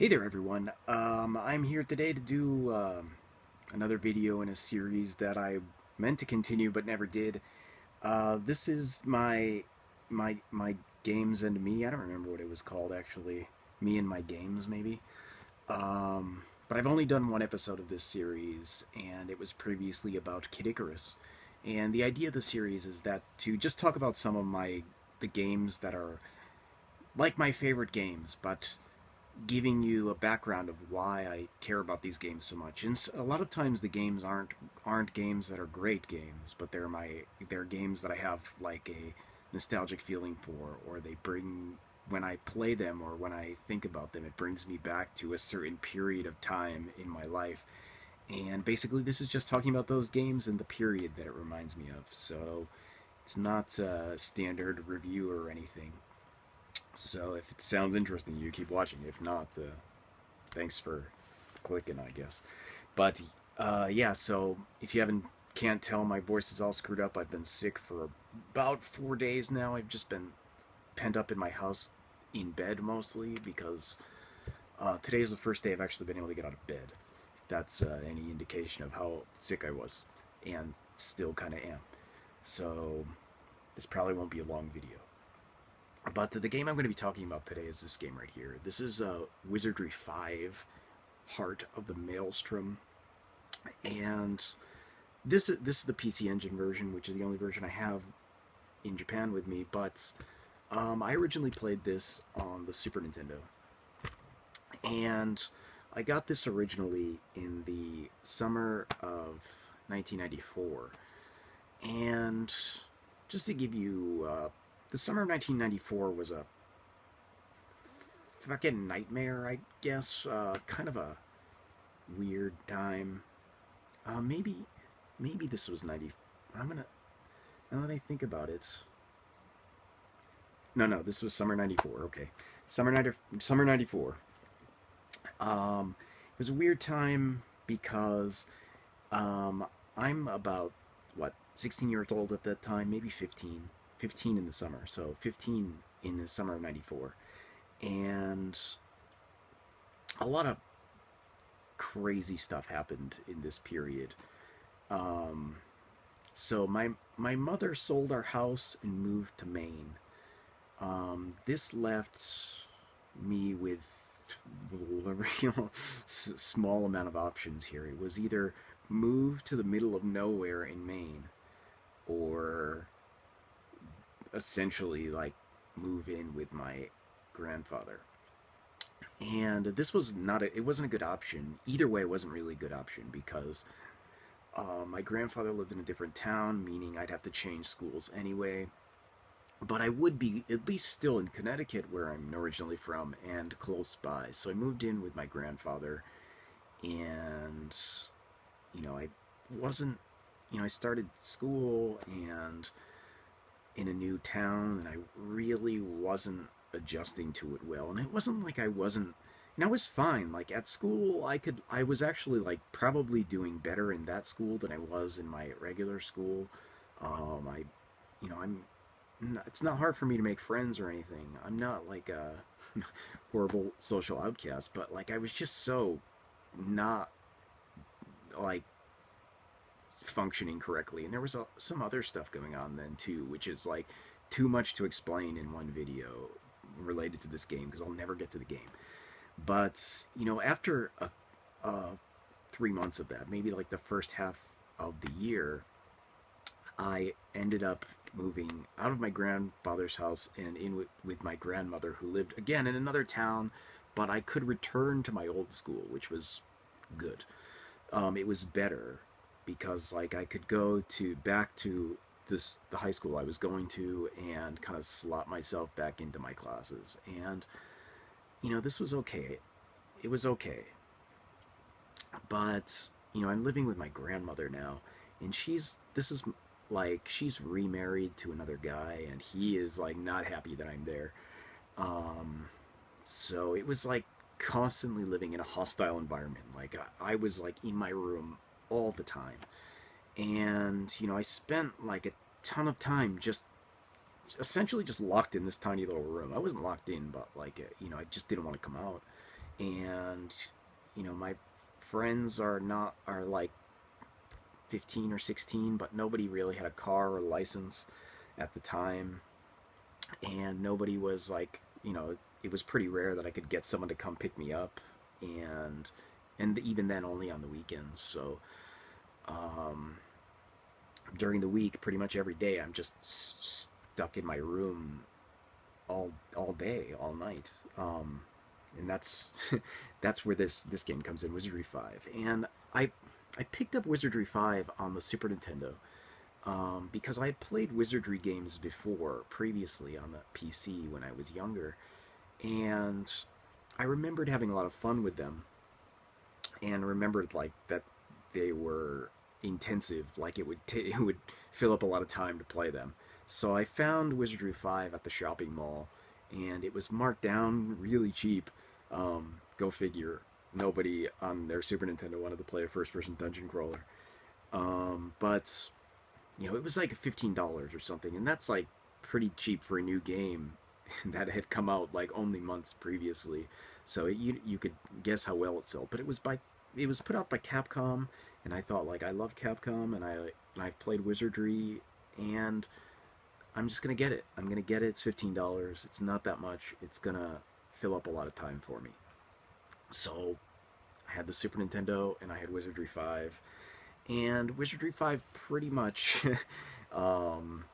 Hey there, everyone. I'm here today to do another video in a series that I meant to continue but never did. This is my games and me. I don't remember what it was called actually. Me and my games, maybe. But I've only done one episode of this series, and it was previously about Kid Icarus. And the idea of the series is that to just talk about some of the games that are like my favorite games, but giving you a background of why I care about these games so much. And a lot of times the games aren't games that are great games, but they're games that I have like a nostalgic feeling for, or they bring when I play them or when I think about them, it brings me back to a certain period of time in my life. And basically, this is just talking about those games and the period that it reminds me of. So it's not a standard review or anything. So if it sounds interesting, you keep watching. If not, thanks for clicking, I guess. But yeah, so if you haven't can't tell, my voice is all screwed up. I've been sick for about 4 days now. I've just been pent up in my house in bed mostly because today is the first day I've actually been able to get out of bed. If that's any indication of how sick I was, and still kind of am. So this probably won't be a long video. But the game I'm going to be talking about today is this game right here. This is Wizardry V, Heart of the Maelstrom, and this is the PC Engine version, which is the only version I have in Japan with me. But I originally played this on the Super Nintendo, and I got this originally in the summer of 1994. And just to give you the summer of 1994 was a fucking nightmare, I guess. Kind of a weird time. Maybe this was 90. I'm gonna Now that I think about it. No, this was summer 94. Okay, summer 94. It was a weird time because I'm about what 16 years old at that time, maybe 15 in the summer. So 15 in the summer of 94. And a lot of crazy stuff happened in this period. Um, so my mother sold our house and moved to Maine. This left me with a real small amount of options here. It was either move to the middle of nowhere in Maine, or essentially like move in with my grandfather. And this was not it wasn't a good option. Either way, it wasn't really a good option because my grandfather lived in a different town, meaning I'd have to change schools anyway. But I would be at least still in Connecticut, where I'm originally from, and close by. So I moved in with my grandfather, and I wasn't, I started school and in a new town, and I really wasn't adjusting to it well. And it wasn't like I wasn't, I was fine. Like at school, I was actually like probably doing better in that school than I was in my regular school. I, I'm it's not hard for me to make friends or anything. I'm not like a horrible social outcast, but like I was just so not like functioning correctly, and there was some other stuff going on then too, which is like too much to explain in one video related to this game because I'll never get to the game. But after 3 months of that, maybe like the first half of the year, I ended up moving out of my grandfather's house and in with my grandmother, who lived again in another town, but I could return to my old school, which was good. It was better because like I could go to back to the high school I was going to and kind of slot myself back into my classes. And this was okay. It was okay. But I'm living with my grandmother now, and she's remarried to another guy, and he is like not happy that I'm there. Um, so it was like constantly living in a hostile environment. Like I was like in my room all the time, and I spent like a ton of time just essentially just locked in this tiny little room. I wasn't locked in, but like I just didn't want to come out. and my friends are like 15 or 16, but nobody really had a car or license at the time, and nobody was like, it was pretty rare that I could get someone to come pick me up, and even then only on the weekends. So um, during the week, pretty much every day, I'm just stuck in my room all day, all night. And that's that's where this game comes in, Wizardry 5. And I picked up Wizardry 5 on the Super Nintendo because I had played Wizardry games before, previously on the PC when I was younger, and I remembered having a lot of fun with them, and remembered like that they were intensive, like it would fill up a lot of time to play them. So I found Wizardry 5 at the shopping mall, and it was marked down really cheap. Go figure. Nobody on their Super Nintendo wanted to play a first-person dungeon crawler. But it was like $15 or something, and that's like pretty cheap for a new game that had come out like only months previously. So you could guess how well it sold. But it was put out by Capcom, and I thought, like, I love Capcom, and I played Wizardry, and I'm just gonna get it. I'm gonna get it. It's $15. It's not that much. It's gonna fill up a lot of time for me. So I had the Super Nintendo, and I had Wizardry 5, and Wizardry 5 pretty much um,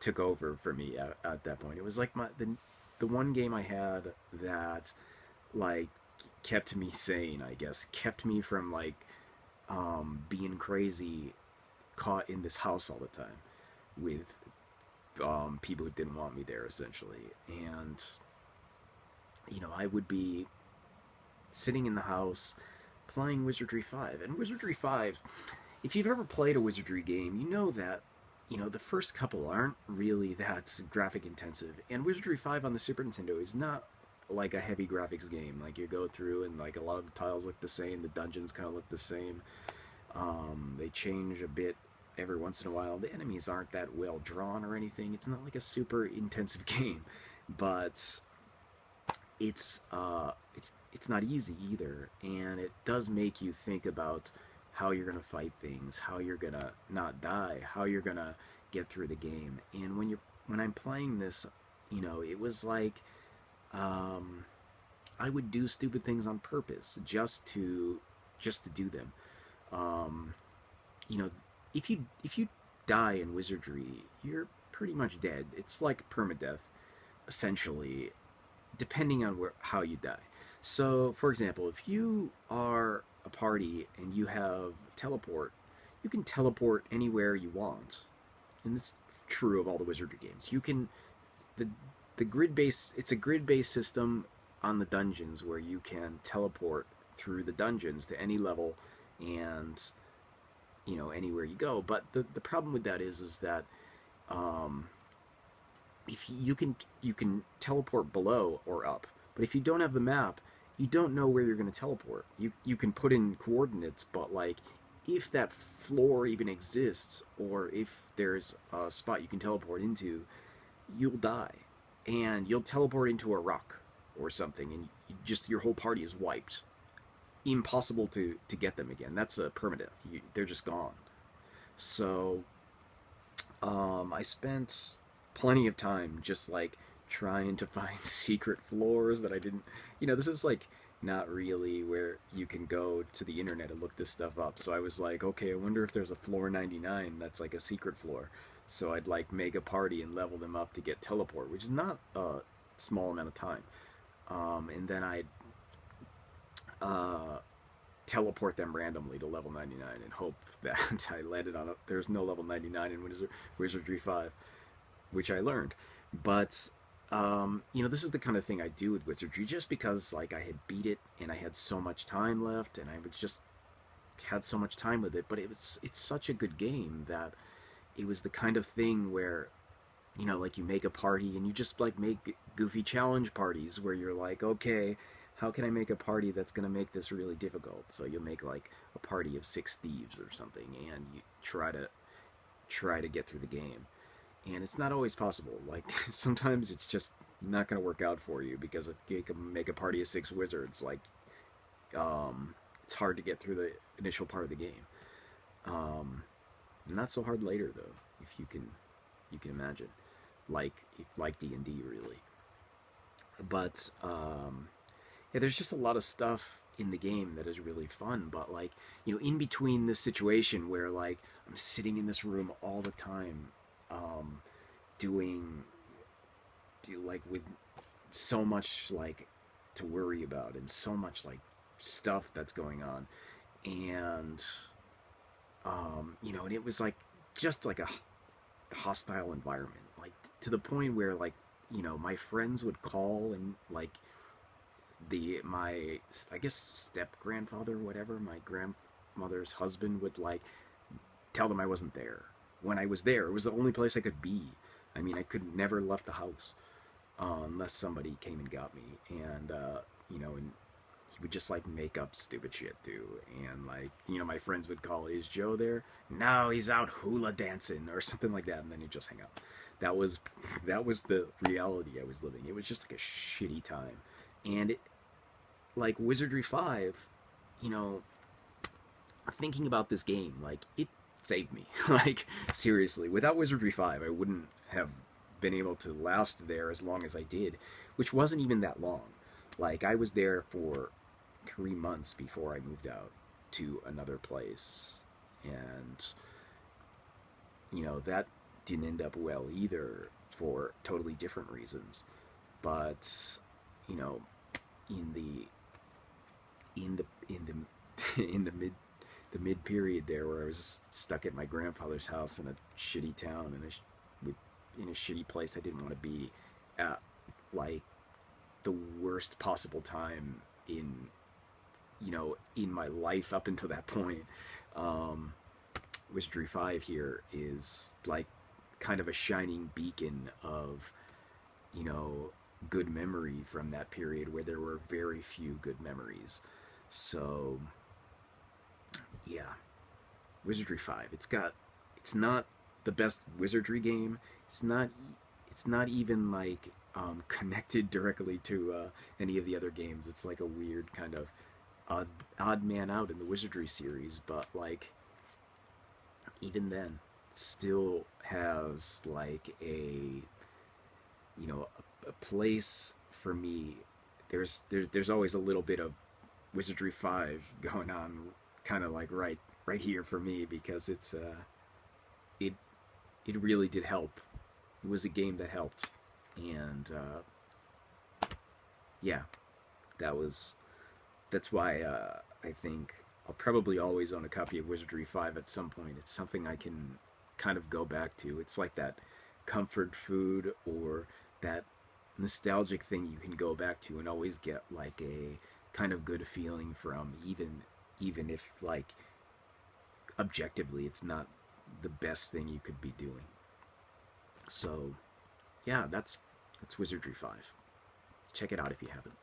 took over for me at that point. It was like the one game I had that like kept me sane, I guess, kept me from like being crazy, caught in this house all the time with people who didn't want me there, essentially. And I would be sitting in the house playing Wizardry 5. And Wizardry 5, if you've ever played a Wizardry game, you know that the first couple aren't really that graphic intensive. And Wizardry 5 on the Super Nintendo is not like a heavy graphics game. Like, you go through and like a lot of the tiles look the same, the dungeons kind of look the same. They change a bit every once in a while. The enemies aren't that well drawn or anything. It's not like a super intensive game, but it's not easy either, and it does make you think about how you're gonna fight things, how you're gonna not die, how you're gonna get through the game. And when I'm playing this, it was like I would do stupid things on purpose just to do them. Um, you know, if you die in Wizardry, you're pretty much dead. It's like permadeath, essentially, depending on how you die. So, for example, if you are a party and you have teleport, you can teleport anywhere you want, and this is true of all the Wizardry games. You can the the grid base. It's a grid based system on the dungeons where you can teleport through the dungeons to any level, and anywhere you go. But the problem with that is that um, if you can teleport below or up, but if you don't have the map, you don't know where you're going to teleport. You can put in coordinates, but like, if that floor even exists, or if there's a spot you can teleport into, you'll die, and you'll teleport into a rock or something, and just your whole party is wiped. Impossible to get them again. That's a permadeath. They're just gone. So I spent plenty of time just like trying to find secret floors that I didn't. This is like not really where you can go to the internet and look this stuff up. So I was like, okay, I wonder if there's a floor 99 that's like a secret floor. So I'd like make a party and level them up to get teleport, which is not a small amount of time. And then I'd uh, teleport them randomly to level 99 and hope that I landed on there's no level 99 in Wizardry 5, which I learned. But this is the kind of thing I do with Wizardry, just because like I had beat it and I had so much time left, and I would just had so much time with it. But it's such a good game that it was the kind of thing where like, you make a party and you just like make goofy challenge parties where you're like, okay, how can I make a party that's going to make this really difficult? So you'll make like a party of 6 thieves or something, and you try to get through the game. And it's not always possible. Like, sometimes it's just not going to work out for you, because if you can make a party of 6 wizards, like, it's hard to get through the initial part of the game. Um, Not so hard later though, if you can imagine, like D&D really. But yeah, there's just a lot of stuff in the game that is really fun. But like, in between this situation where like I'm sitting in this room all the time, um, doing do like with so much like to worry about, and so much like stuff that's going on, and and it was like just like a hostile environment, like to the point where like my friends would call, and like the my I guess step grandfather, whatever, my grandmother's husband would like tell them I wasn't there when I was there. It was the only place I could be. I mean, I could never left the house unless somebody came and got me, and and he would just like make up stupid shit too. And like, my friends would call, "Is Joe there?" "No, he's out hula dancing," or something like that, and then he'd just hang up. That was that was the reality I was living. It was just like a shitty time. And like Wizardry 5, you know, thinking about this game, like it saved me. Like seriously, without Wizardry 5, I wouldn't have been able to last there as long as I did, which wasn't even that long. Like I was there for 3 months before I moved out to another place, and that didn't end up well either for totally different reasons. But you know, in the in the mid period there, where I was stuck at my grandfather's house in a shitty town, in a shitty place I didn't want to be at, like the worst possible time in my life up until that point. um Wizardry 5 here is like kind of a shining beacon of you know good memory from that period where there were very few good memories. So yeah, Wizardry 5. It's not the best wizardry game. It's not even like connected directly to any of the other games. It's like a weird kind of odd man out in the wizardry series, but like even then, it still has like a place for me. There's always a little bit of Wizardry 5 going on, kind of like right here for me, because it it really did help. It was a game that helped, and yeah, that's why I think I'll probably always own a copy of Wizardry 5 at some point. It's something I can kind of go back to. It's like that comfort food, or that nostalgic thing you can go back to and always get like a kind of good feeling from, even if like objectively it's not the best thing you could be doing. So yeah, that's Wizardry 5. Check it out if you haven't.